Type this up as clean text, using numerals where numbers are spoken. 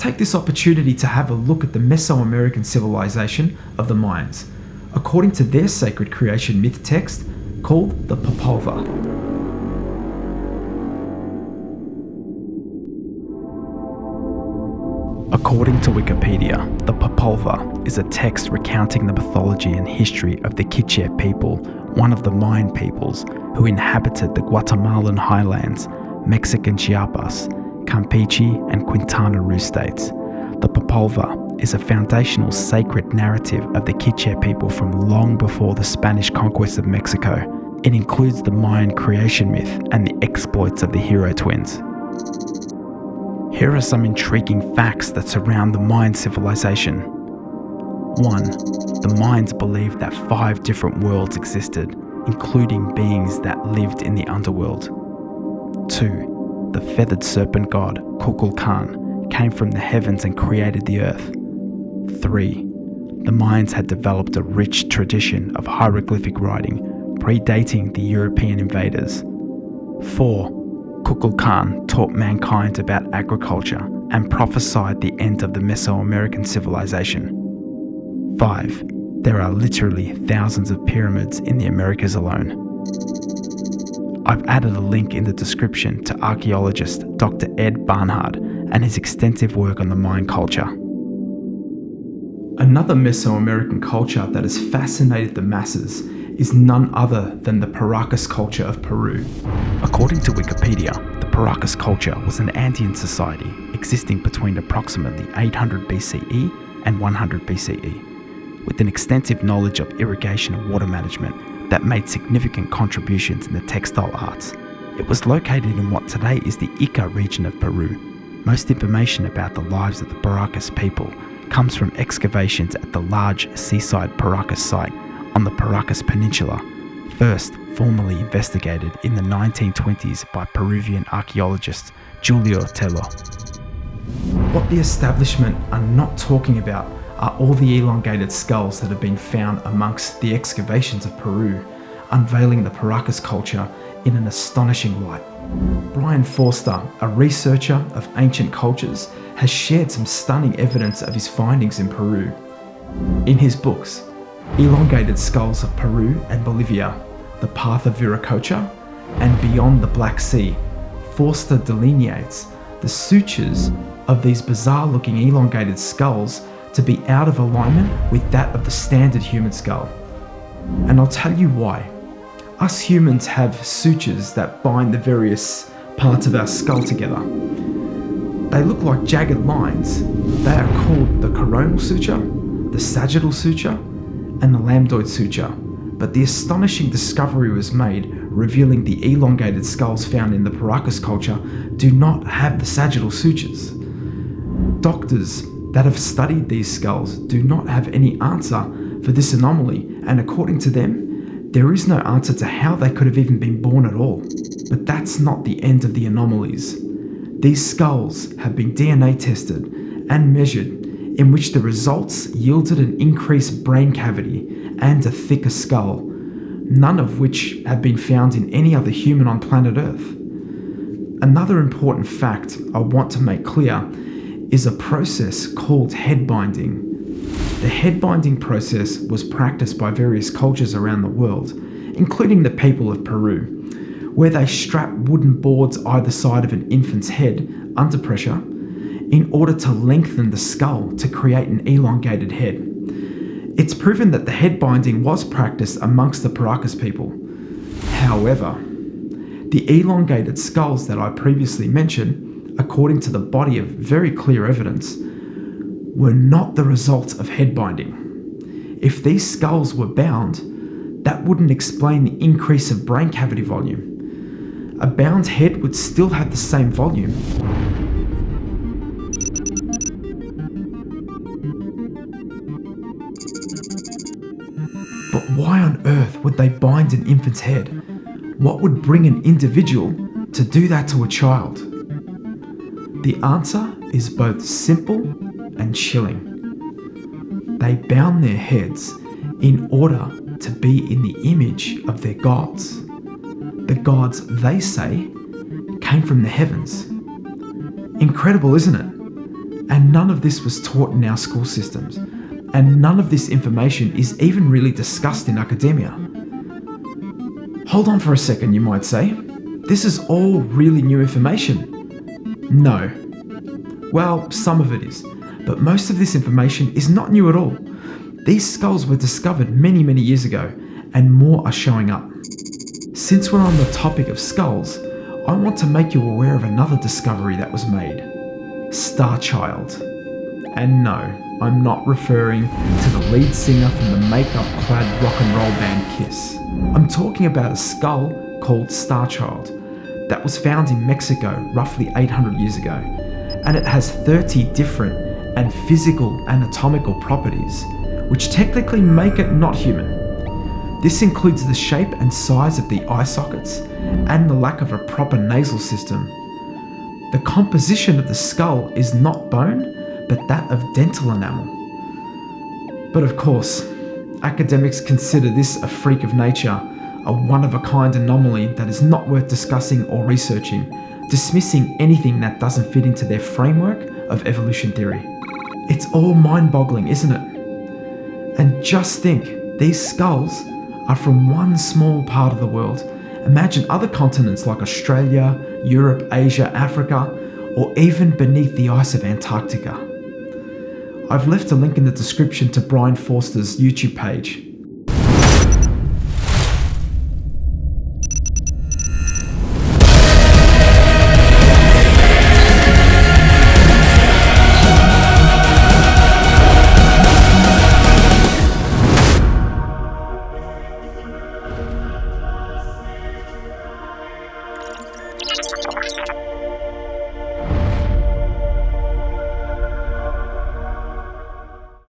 take this opportunity to have a look at the Mesoamerican civilization of the Mayans, according to their sacred creation myth text called the Popolvuh. According to Wikipedia, the Popolvuh is a text recounting the mythology and history of the Quiche people, one of the Mayan peoples who inhabited the Guatemalan highlands, Mexican Chiapas, Campeche and Quintana Roo states. The Popolvuh is a foundational sacred narrative of the Quiche people from long before the Spanish conquest of Mexico. It includes the Mayan creation myth and the exploits of the hero twins. Here are some intriguing facts that surround the Mayan civilization. 1. The Mayans believed that 5 different worlds existed, including beings that lived in the underworld. 2. The feathered serpent god, Kukulkan, came from the heavens and created the earth. 3. The Mayans had developed a rich tradition of hieroglyphic writing, predating the European invaders. 4. Kukulkan taught mankind about agriculture and prophesied the end of the Mesoamerican civilization. 5. There are literally thousands of pyramids in the Americas alone. I've added a link in the description to archaeologist Dr. Ed Barnhart and his extensive work on the Mayan culture. Another Mesoamerican culture that has fascinated the masses is none other than the Paracas culture of Peru. According to Wikipedia, the Paracas culture was an Andean society existing between approximately 800 BCE and 100 BCE, with an extensive knowledge of irrigation and water management that made significant contributions in the textile arts. It was located in what today is the Inca region of Peru. Most information about the lives of the Paracas people comes from excavations at the large seaside Paracas site on the Paracas Peninsula, first formally investigated in the 1920s by Peruvian archaeologist Julio Tello. What the establishment are not talking about are all the elongated skulls that have been found amongst the excavations of Peru, unveiling the Paracas culture in an astonishing light. Brien Foerster, a researcher of ancient cultures, has shared some stunning evidence of his findings in Peru. In his books, Elongated Skulls of Peru and Bolivia, The Path of Viracocha, and Beyond the Black Sea, Foerster delineates the sutures of these bizarre-looking elongated skulls to be out of alignment with that of the standard human skull. And I'll tell you why. Us humans have sutures that bind the various parts of our skull together. They look like jagged lines. They are called the coronal suture, the sagittal suture, and the lambdoid suture. But the astonishing discovery was made revealing the elongated skulls found in the Paracas culture do not have the sagittal sutures. Doctors that have studied these skulls do not have any answer for this anomaly, and according to them, there is no answer to how they could have even been born at all. But that's not the end of the anomalies. These skulls have been DNA tested and measured, in which the results yielded an increased brain cavity and a thicker skull, none of which have been found in any other human on planet Earth. Another important fact I want to make clear is a process called head binding. The head binding process was practiced by various cultures around the world, including the people of Peru, where they strap wooden boards either side of an infant's head under pressure in order to lengthen the skull to create an elongated head. It's proven that the head binding was practiced amongst the Paracas people. However, the elongated skulls that I previously mentioned, according to the body of very clear evidence, were not the result of head binding. If these skulls were bound, that wouldn't explain the increase of brain cavity volume. A bound head would still have the same volume. But why on earth would they bind an infant's head? What would bring an individual to do that to a child? The answer is both simple and chilling. They bound their heads in order to be in the image of their gods. The gods, they say, came from the heavens. Incredible, isn't it? And none of this was taught in our school systems. And none of this information is even really discussed in academia. Hold on for a second, you might say. This is all really new information. No. Well, some of it is, but most of this information is not new at all. These skulls were discovered many years ago, and more are showing up. Since we're on the topic of skulls, I want to make you aware of another discovery that was made. Star Child. And no, I'm not referring to the lead singer from the makeup-clad rock and roll band Kiss. I'm talking about a skull called Star Child that was found in Mexico roughly 800 years ago, and it has 30 different and physical anatomical properties which technically make it not human. This includes the shape and size of the eye sockets and the lack of a proper nasal system. The composition of the skull is not bone, but that of dental enamel. But of course, academics consider this a freak of nature, a one-of-a-kind anomaly that is not worth discussing or researching, dismissing anything that doesn't fit into their framework of evolution theory. It's all mind-boggling, isn't it? And just think, these skulls are from one small part of the world. Imagine other continents like Australia, Europe, Asia, Africa, or even beneath the ice of Antarctica. I've left a link in the description to Brien Foerster's YouTube page.